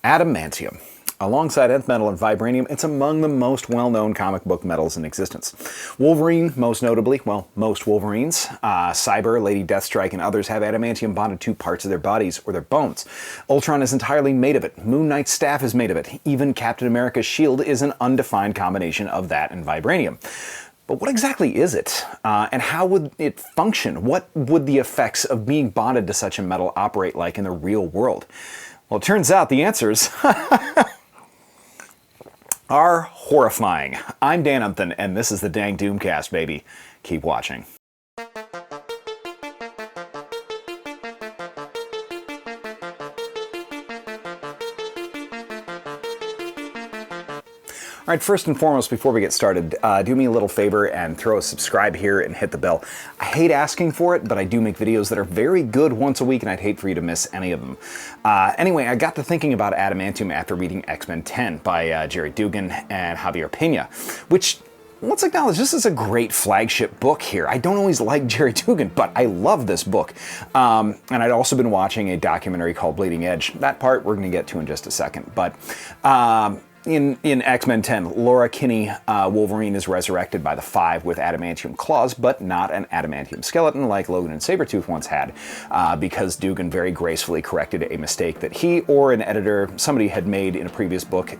Adamantium. Alongside nth metal and vibranium, it's among the most well-known comic book metals in existence. Wolverine, most notably, well, most Wolverines, Cyber, Lady Deathstrike, and others have adamantium bonded to parts of their bodies or their bones. Ultron is entirely made of it. Moon Knight's staff is made of it. Even Captain America's shield is an undefined combination of that and vibranium. But what exactly is it? And how would it function? What would the effects of being bonded to such a metal operate like in the real world? Well, it turns out the answers are horrifying. I'm Dan Umpton, and this is the dang Doomcast, baby. Keep watching. All right, first and foremost, before we get started, do me a little favor and throw a subscribe here and hit the bell. I hate asking for it, but I do make videos that are very good once a week, and I'd hate for you to miss any of them. Anyway, I got to thinking about adamantium after reading X-Men 10 by Jerry Dugan and Javier Pena, which, let's acknowledge, this is a great flagship book here. I don't always like Jerry Dugan, but I love this book. And I'd also been watching a documentary called Bleeding Edge. That part we're going to get to in just a second. But in X-Men 10, Laura Kinney, Wolverine, is resurrected by the Five with adamantium claws, but not an adamantium skeleton like Logan and Sabretooth once had, because Dugan very gracefully corrected a mistake that he or an editor, somebody had made in a previous book,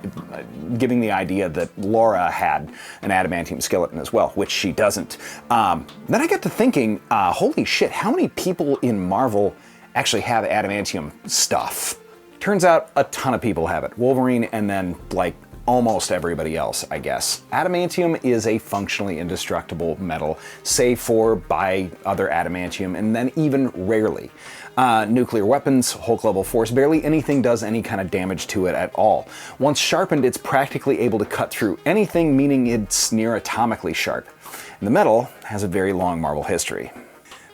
giving the idea that Laura had an adamantium skeleton as well, which she doesn't. Then I got to thinking, holy shit, how many people in Marvel actually have adamantium stuff? Turns out a ton of people have it. Wolverine and then, like, almost everybody else, I guess. Adamantium is a functionally indestructible metal, save for by other adamantium, and then even rarely. Nuclear weapons, Hulk level force, barely anything does any kind of damage to it at all. Once sharpened, it's practically able to cut through anything, meaning it's near atomically sharp. And the metal has a very long Marvel history.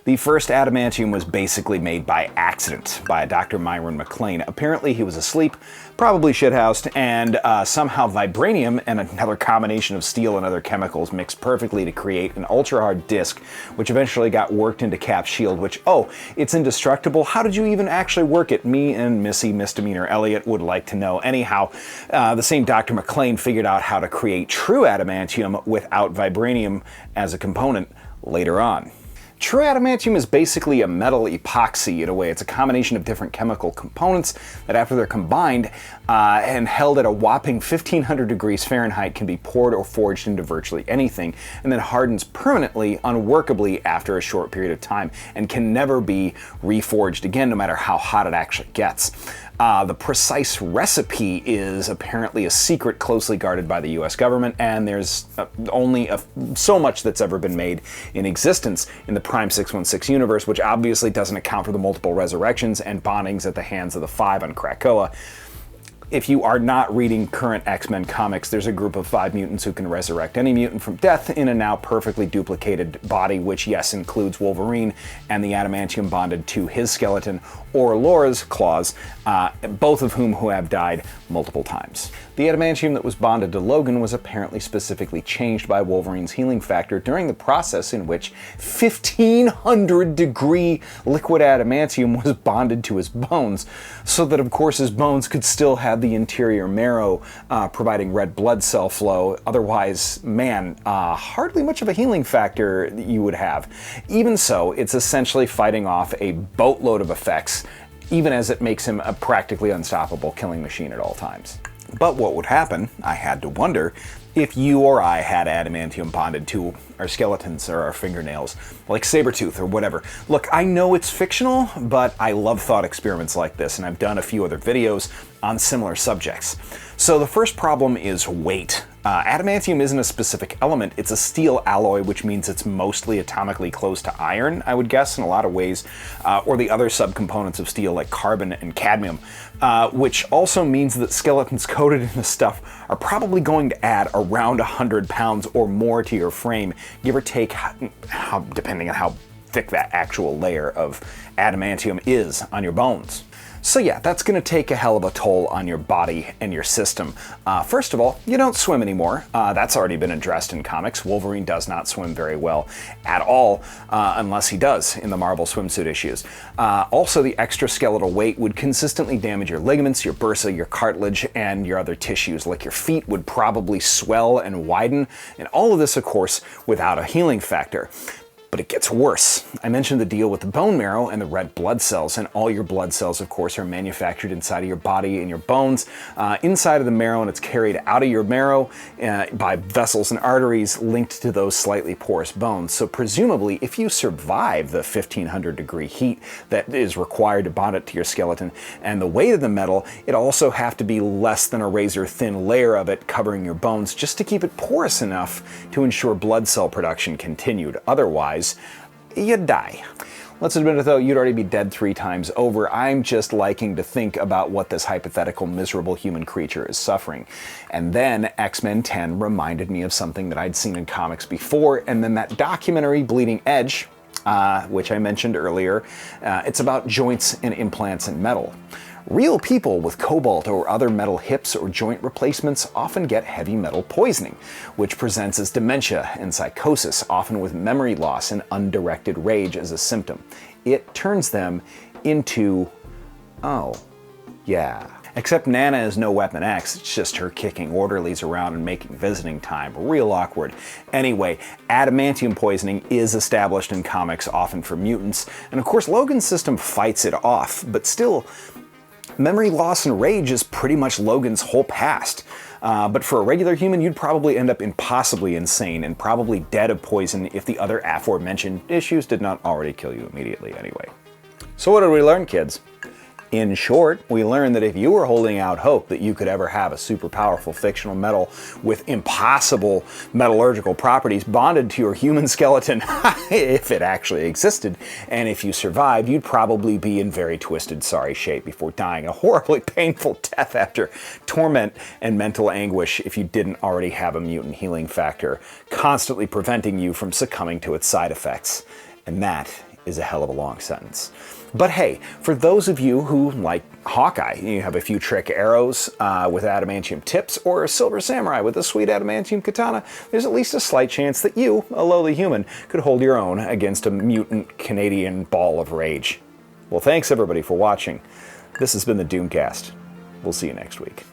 The first adamantium was basically made by accident by Dr. Myron McLean. Apparently he was asleep, probably shithoused, and somehow vibranium and another combination of steel and other chemicals mixed perfectly to create an ultra-hard disc, which eventually got worked into Cap's shield, which, oh, it's indestructible? How did you even actually work it? Me and Missy Misdemeanor Elliott would like to know. Anyhow, the same Dr. McLean figured out how to create true adamantium without vibranium as a component later on. True adamantium is basically a metal epoxy in a way. It's a combination of different chemical components that, after they're combined and held at a whopping 1500 degrees Fahrenheit, can be poured or forged into virtually anything, and then hardens permanently, unworkably after a short period of time, and can never be reforged again, no matter how hot it actually gets. The precise recipe is apparently a secret closely guarded by the US government, and there's only so much that's ever been made in existence in the Prime 616 universe, which obviously doesn't account for the multiple resurrections and bondings at the hands of the Five on Krakoa. If you are not reading current X-Men comics, there's a group of 5 mutants who can resurrect any mutant from death in a now perfectly duplicated body, which, yes, includes Wolverine and the adamantium bonded to his skeleton, or Laura's claws, both of whom have died multiple times. The adamantium that was bonded to Logan was apparently specifically changed by Wolverine's healing factor during the process in which 1500 degree liquid adamantium was bonded to his bones, so that of course his bones could still have the interior marrow providing red blood cell flow. Otherwise, man, hardly much of a healing factor that you would have. Even so, it's essentially fighting off a boatload of effects, even as it makes him a practically unstoppable killing machine at all times. But what would happen, I had to wonder, if you or I had adamantium bonded to our skeletons or our fingernails, like Sabretooth or whatever. Look, I know it's fictional, but I love thought experiments like this, and I've done a few other videos on similar subjects. So the first problem is weight. Adamantium isn't a specific element, it's a steel alloy, which means it's mostly atomically close to iron, I would guess, in a lot of ways, or the other subcomponents of steel like carbon and cadmium, which also means that skeletons coated in this stuff are probably going to add around 100 pounds or more to your frame, give or take, depending on how thick that actual layer of adamantium is on your bones. So yeah, that's going to take a hell of a toll on your body and your system. First of all, you don't swim anymore. That's already been addressed in comics. Wolverine does not swim very well at all, unless he does in the Marvel swimsuit issues. Also, the extra skeletal weight would consistently damage your ligaments, your bursa, your cartilage, and your other tissues. Like your feet would probably swell and widen, and all of this, of course, without a healing factor. But it gets worse. I mentioned the deal with the bone marrow and the red blood cells, and all your blood cells, of course, are manufactured inside of your body and your bones, inside of the marrow, and it's carried out of your marrow by vessels and arteries linked to those slightly porous bones. So presumably, if you survive the 1500 degree heat that is required to bond it to your skeleton and the weight of the metal, it also have to be less than a razor thin layer of it covering your bones just to keep it porous enough to ensure blood cell production continued. Otherwise, you'd die. Let's admit it though, you'd already be dead 3 times over. I'm just liking to think about what this hypothetical miserable human creature is suffering. And then X-Men 10 reminded me of something that I'd seen in comics before, and then that documentary Bleeding Edge, which I mentioned earlier, it's about joints and implants and metal. Real people with cobalt or other metal hips or joint replacements often get heavy metal poisoning, which presents as dementia and psychosis, often with memory loss and undirected rage as a symptom. It turns them into, oh, yeah. Except Nana is no Weapon X, it's just her kicking orderlies around and making visiting time. Real awkward. Anyway, adamantium poisoning is established in comics, often for mutants, and of course Logan's system fights it off, but still, memory loss and rage is pretty much Logan's whole past. But for a regular human, you'd probably end up impossibly insane and probably dead of poison if the other aforementioned issues did not already kill you immediately anyway. So what did we learn, kids? In short, we learned that if you were holding out hope that you could ever have a super powerful fictional metal with impossible metallurgical properties bonded to your human skeleton, if it actually existed, and if you survived, you'd probably be in very twisted, sorry shape before dying a horribly painful death after torment and mental anguish if you didn't already have a mutant healing factor, constantly preventing you from succumbing to its side effects. And that is a hell of a long sentence. But hey, for those of you who like Hawkeye, you have a few trick arrows with adamantium tips, or a silver samurai with a sweet adamantium katana, there's at least a slight chance that you, a lowly human, could hold your own against a mutant Canadian ball of rage. Well, thanks everybody for watching. This has been the Doomcast. We'll see you next week.